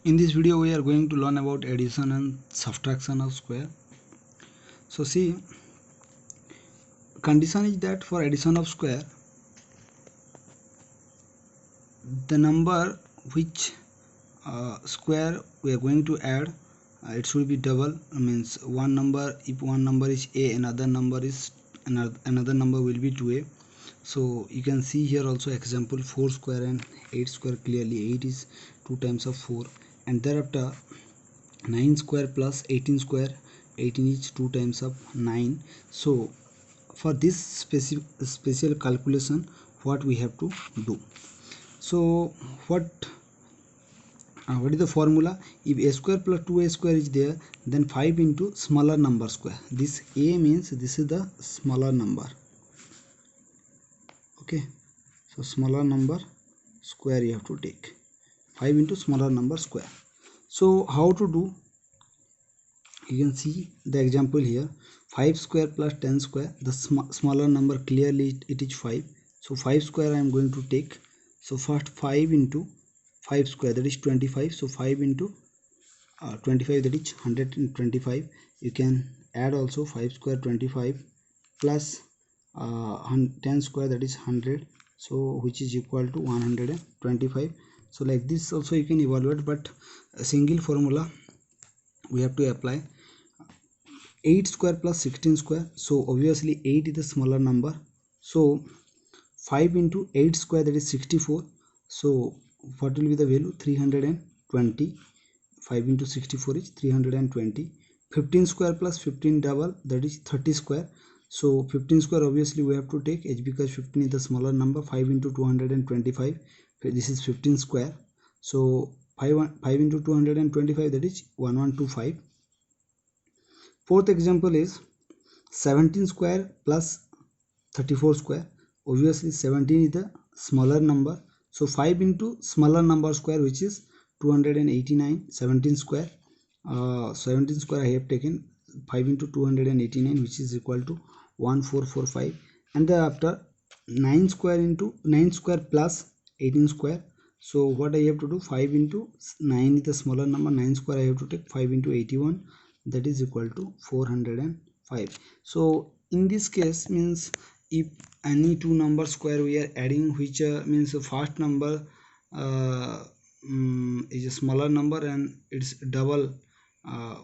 In this video we are going to learn about addition and subtraction of square. So see, condition is that for addition of square, the number which square we are going to add, it should be double. Means one number, if one number is a, another number will be 2a. So you can see here also example 4 square and 8 square. Clearly 8 is 2 times of 4, and thereafter 9 square plus 18 square, 18 is 2 times of 9. So for this special calculation, what we have to do? So what is the formula? If a square plus 2a square is there, then 5 into smaller number square. This a means this is the smaller number. Okay, so smaller number square you have to take, 5 into smaller number square. So how to do? You can see the example here, 5 square plus 10 square. The smaller number, clearly it is 5. So 5 square I am going to take. So first 5 into 5 square, that is 25. So 5 into 25, that is 125. You can add also 5 square 25 plus 10 square, that is 100. So which is equal to 125. So like this also you can evaluate, but a single formula we have to apply. 8 square plus 16 square. So obviously 8 is the smaller number. So 5 into 8 square, that is 64. So what will be the value? 320. 5 into 64 is 320. 15 square plus 15 double, that is 30 square. So 15 square obviously we have to take h, because 15 is the smaller number. 5 into 225, this is 15 square. So 5 into 225, that is 1125. Fourth example is 17 square plus 34 square. Obviously 17 is the smaller number. So 5 into smaller number square, which is 289. 17 square. 17 square I have taken. 5 into 289, which is equal to 1445. And thereafter 9 square plus 18 square. So what I have to do? 5 into 9 is the smaller number. 9 square I have to take. 5 into 81, that is equal to 405. So in this case, means if any two number square we are adding, which means the first number is a smaller number and it's double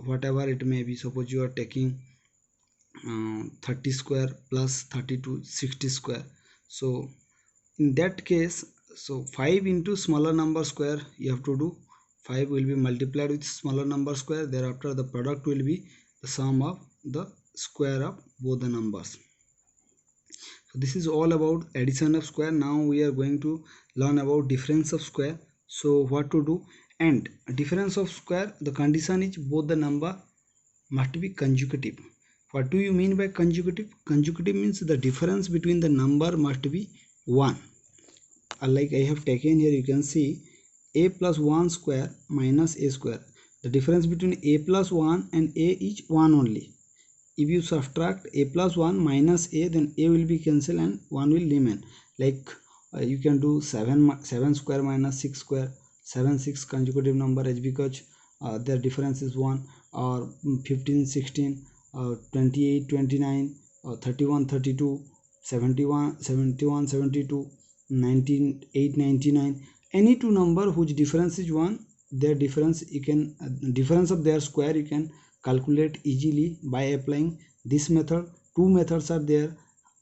whatever it may be. Suppose you are taking 30 square plus 32, 60 square. So in that case, so 5 into smaller number square you have to do. 5 will be multiplied with smaller number square. Thereafter the product will be the sum of the square of both the numbers. So this is all about addition of square. Now we are going to learn about difference of square. So what to do? And difference of square, the condition is both the number must be consecutive. What do you mean by consecutive? Consecutive means the difference between the number must be 1. Like I have taken here, you can see a plus 1 square minus a square. The difference between a plus 1 and a is 1 only. If you subtract a plus 1 minus a, then a will be cancelled and 1 will remain. Like you can do 7 square minus 6 square. 7 6 consecutive number is because their difference is 1. Or 15 16, 28 29, 31 32, 71 72, 19 8 99. Any two number whose difference is 1, their difference you can difference of their square you can calculate easily by applying this method. Two methods are there,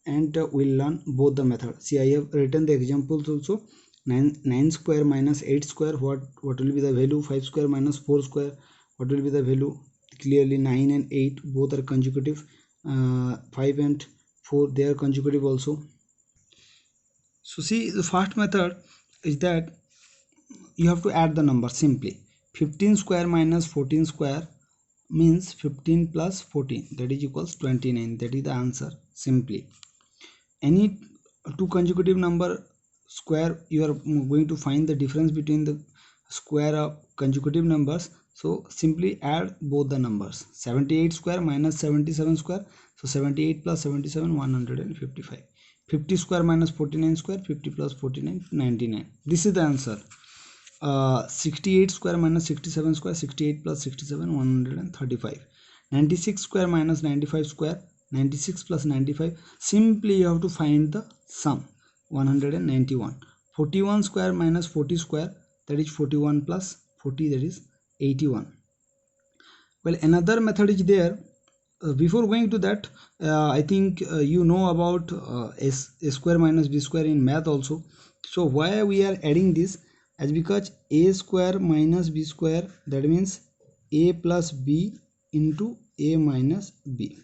and we'll learn both the methods. See, I have written the examples also. 9 square minus 8 square, what will be the value? 5 square minus 4 square, what will be the value? Clearly 9 and 8 both are consecutive. 5 and 4, they are consecutive also. So see, the first method is that you have to add the number simply. 15 square minus 14 square means 15 plus 14, that is equals 29. That is the answer. Simply any two consecutive number square, you are going to find the difference between the square of consecutive numbers. So simply add both the numbers. 78 square minus 77 square, so 78 plus 77, 155. 50 square minus 49 square, 50 plus 49, 99. This is the answer. 68 square minus 67 square, 68 plus 67, 135. 96 square minus 95 square, 96 plus 95. Simply you have to find the sum, 191. 41 square minus 40 square, that is 41 plus 40, that is 81. Well, another method is there. Before going to that, I think you know about a square minus b square in math also. So why we are adding this? As because a square minus b square, that means a plus b into a minus b.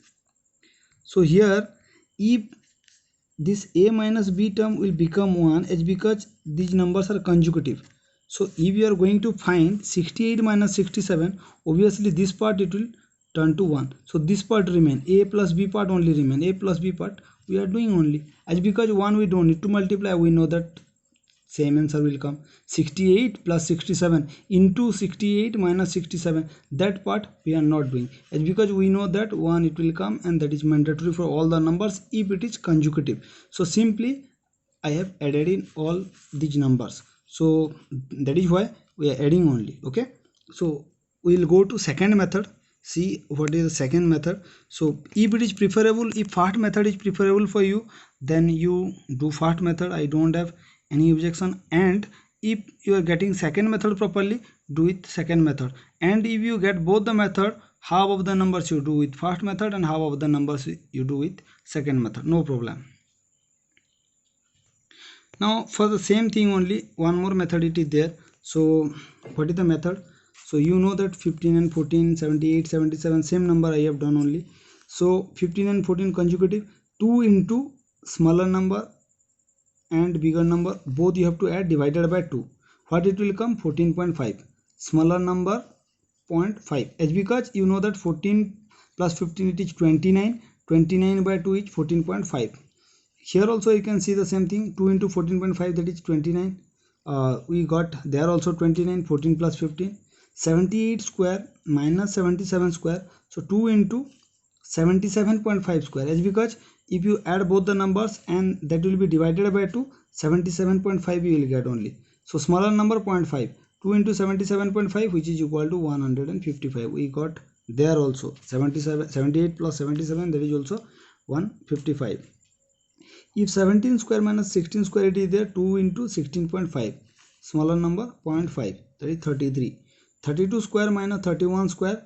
So here, if this a minus b term will become 1, is because these numbers are consecutive. So if you are going to find 68 minus 67, obviously this part it will turn to 1. So this part remain, a plus b part only remain, a plus b part we are doing only. As because 1 we don't need to multiply, we know that same answer will come. 68 plus 67 into 68 minus 67, that part we are not doing. It's because we know that 1 it will come, and that is mandatory for all the numbers if it is consecutive. So simply I have added in all these numbers, so that is why we are adding only. Okay, so we will go to second method. See what is the second method. So if it is preferable, if first method is preferable for you, then you do first method. I don't have any objection. And if you are getting second method properly, do it second method. And if you get both the method, half of the numbers you do with first method and half of the numbers you do with second method, no problem. Now for the same thing only one more method it is there. So what is the method? So you know that 15 and 14, 78, 77, same number I have done only. So 15 and 14 consecutive, 2 into smaller number and bigger number, both you have to add, divided by 2. What it will come? 14.5. Smaller number 0.5. It's because you know that 14 plus 15 it is 29. 29 by 2 is 14.5. Here also you can see the same thing, 2 into 14.5, that is 29. We got there also 29. 14 plus 15, 78 square minus 77 square, so 2 into 77.5 square. Is because if you add both the numbers and that will be divided by 2, 77.5 you will get only. So smaller number 0.5, 2 into 77.5, which is equal to 155. We got there also 78 plus 77, that is also 155. If 17 square minus 16 square, it is there, 2 into 16.5, smaller number 0.5, that is 33. 32 square minus 31 square,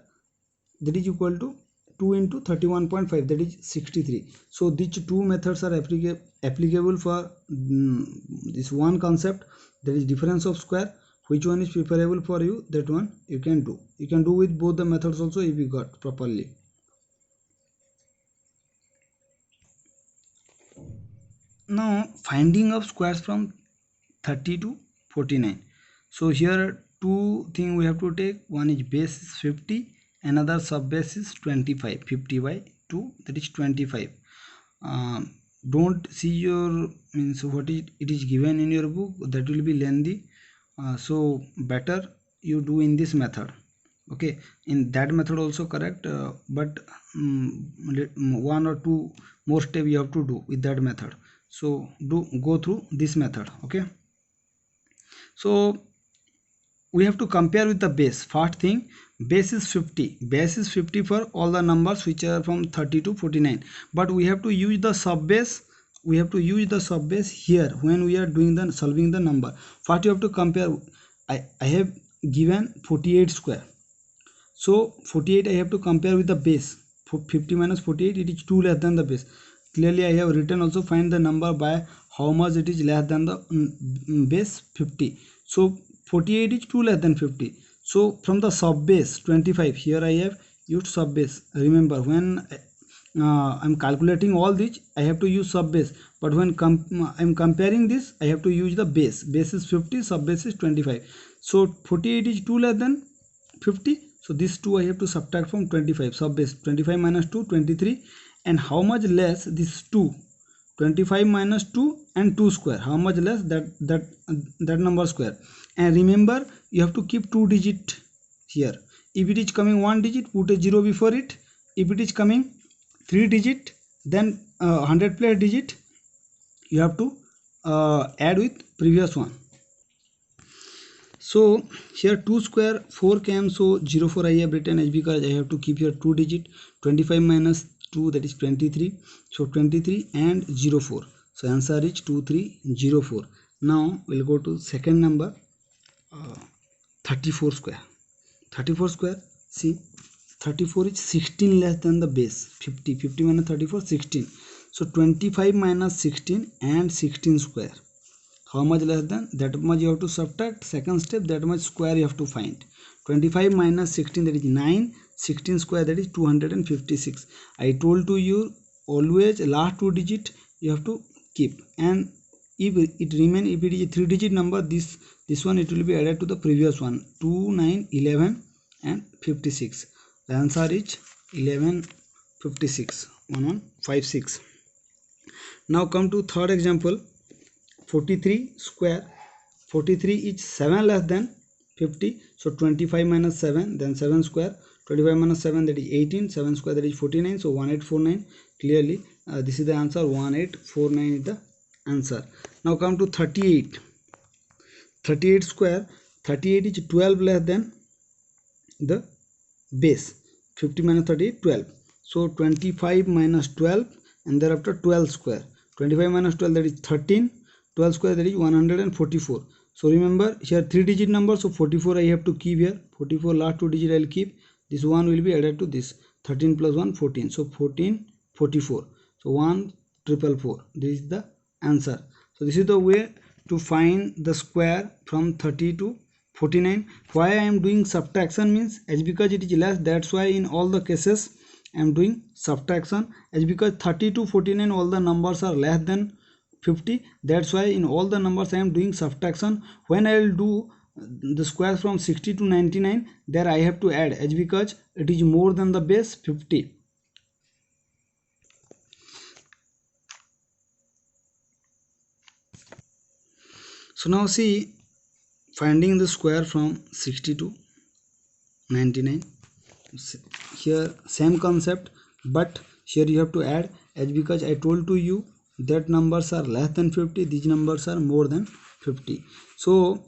that is equal to 2 into 31.5, that is 63. So these two methods are applicable for this one concept, that is difference of square. Which one is preferable for you, that one you can do. You can do with both the methods also if you got properly. Now finding of squares from 30 to 49. So here two things we have to take. One is base is 50, another sub base is 25. 50 by 2, that is 25. Don't see your means what it is given in your book, that will be lengthy. So better you do in this method. Okay, in that method also correct, but one or two more step you have to do with that method. So go through this method. Okay, so we have to compare with the base. First thing, base is 50. Base is 50 for all the numbers which are from 30 to 49, but we have to use the sub base. We have to use the sub base here when we are doing the solving the number. First you have to compare. I have given 48 square, so 48 I have to compare with the base. 50 minus 48, it is 2 less than the base. Clearly I have written also, find the number by how much it is less than the base 50. So 48 is 2 less than 50. So from the sub base 25, here I have used sub base. Remember, when I'm calculating all these, I have to use sub base, but when I'm comparing this, I have to use the base. Base is 50, sub base is 25. So 48 is 2 less than 50, so this 2 I have to subtract from 25. Sub base 25 minus 2, 23. And how much less this 2? 25 minus 2 and 2 square, how much less? That number square. And remember, you have to keep 2 digit here. If it is coming 1 digit, put a 0 before it. If it is coming 3 digit, then 100 place digit you have to add with previous one. So here 2 square 4 came, so 0 4 I have written as because I have to keep here 2 digit. 25 minus 2, that is 23, so 23 and 0 4, so answer is 2304. Now we'll go to second number, 34 square. 34 square, see 34 is 16 less than the base 50. 50 minus 34, 16. So 25 minus 16 and 16 square, how much less than, that much you have to subtract. Second step, that much square you have to find. 25 minus 16, that is 9. 16 square, that is 256. I told to you always last 2 digit you have to keep, and if it remain, if it is a 3 digit number, this one it will be added to the previous one. 2 9 11 and 56. The answer is 1156, 1156. Now come to third example, 43 square. 43 is 7 less than 50, so 25 minus 7, then 7 square. 25 minus 7, that is 18. 7 square, that is 49, so 1849. Clearly this is the answer, 1849 is the answer. Now come to 38. 38 square. 38 is 12 less than the base. 50 minus 38, 12. So 25 minus 12 and thereafter 12 square. 25 minus 12, that is 13. 12 square, that is 144. So remember here 3 digit number, so 44 I have to keep here. 44 last 2 digit I will keep. This one will be added to this. 13 plus 1, 14. So 14 44. So 1444. This is the answer. So this is the way to find the square from 30 to 49. Why I am doing subtraction means, as because it is less, that's why in all the cases I am doing subtraction. As because 30 to 49 all the numbers are less than 50, that's why in all the numbers I am doing subtraction. When I will do the squares from 60 to 99, there I have to add, as because it is more than the base 50. So now see, finding the square from 60 to 99. Here same concept, but here you have to add, as because I told to you that numbers are less than 50, these numbers are more than 50. So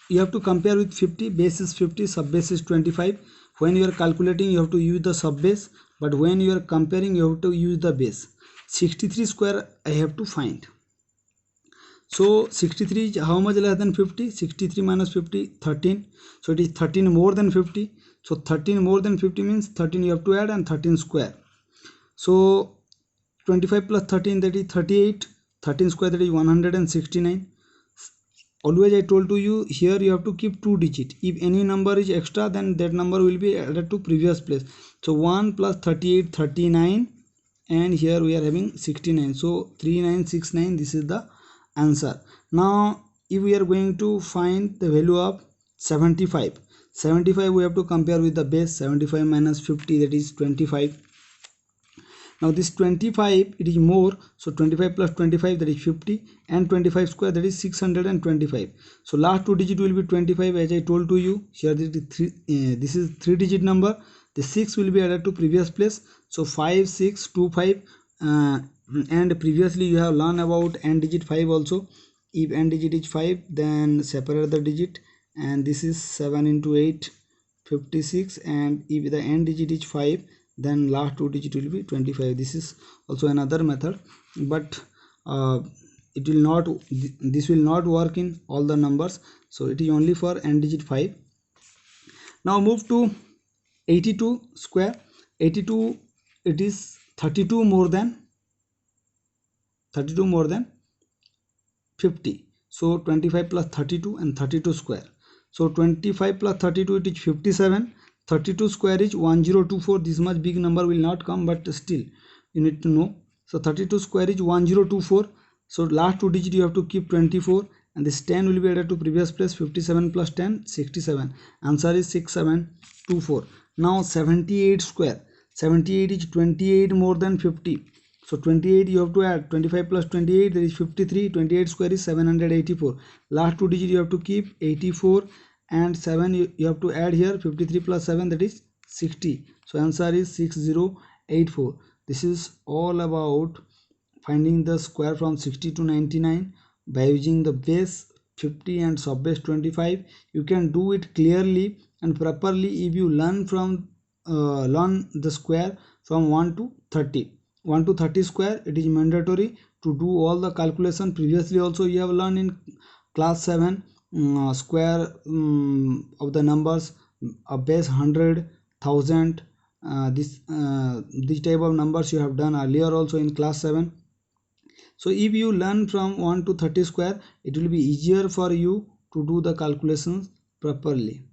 you have to compare with 50. Base is 50, sub base is 25. When you are calculating, you have to use the sub base, but when you are comparing, you have to use the base. 63 square I have to find. So 63 is how much less than 50? 63 minus 50, 13. So it is 13 more than 50. So 13 more than 50 means 13 you have to add, and 13 square. So 25 plus 13, that is 38. 13 square, that is 169. Always I told to you, here you have to keep 2 digit. If any number is extra, then that number will be added to previous place. So 1 plus 38, 39, and here we are having 69. So 3969, this is the answer. Now if we are going to find the value of 75, 75 we have to compare with the base. 75 minus 50, that is 25. Now this 25, it is more, so 25 plus 25, that is 50, and 25 square, that is 625. So last 2 digit will be 25, as I told to you. Here this is 3 digit number. The 6 will be added to previous place. So 5 6 2 5, and previously you have learned about n digit 5 also. If n digit is 5, then separate the digit, and this is 7 into 8, 56, and if the n digit is 5, then last 2 digit will be 25. This is also another method, but it will not, this will not work in all the numbers, so it is only for n digit 5. Now move to 82 square. 82, it is 32 more than 50. So 25 plus 32 and 32 square. So 25 plus 32, it is 57. 32 square is 1024. This much big number will not come, but still you need to know. So 32 square is 1024. So last 2 digit you have to keep 24, and this 10 will be added to previous place. 57 plus 10, 67. Answer is 6724. Now 78 square. 78 is 28 more than 50. So 28 you have to add. 25 plus 28, that is 53. 28 square is 784. Last 2 digit you have to keep 84, and 7 you have to add here. 53 plus 7, that is 60. So answer is 6084. This is all about finding the square from 60 to 99 by using the base 50 and subbase 25. You can do it clearly and properly if you learn the square from 1 to 30. 1 to 30 square, it is mandatory to do all the calculation. Previously also you have learned in class 7 square of the numbers, base 100, 1000, this type of numbers you have done earlier also in class 7. So if you learn from 1 to 30 square, it will be easier for you to do the calculations properly.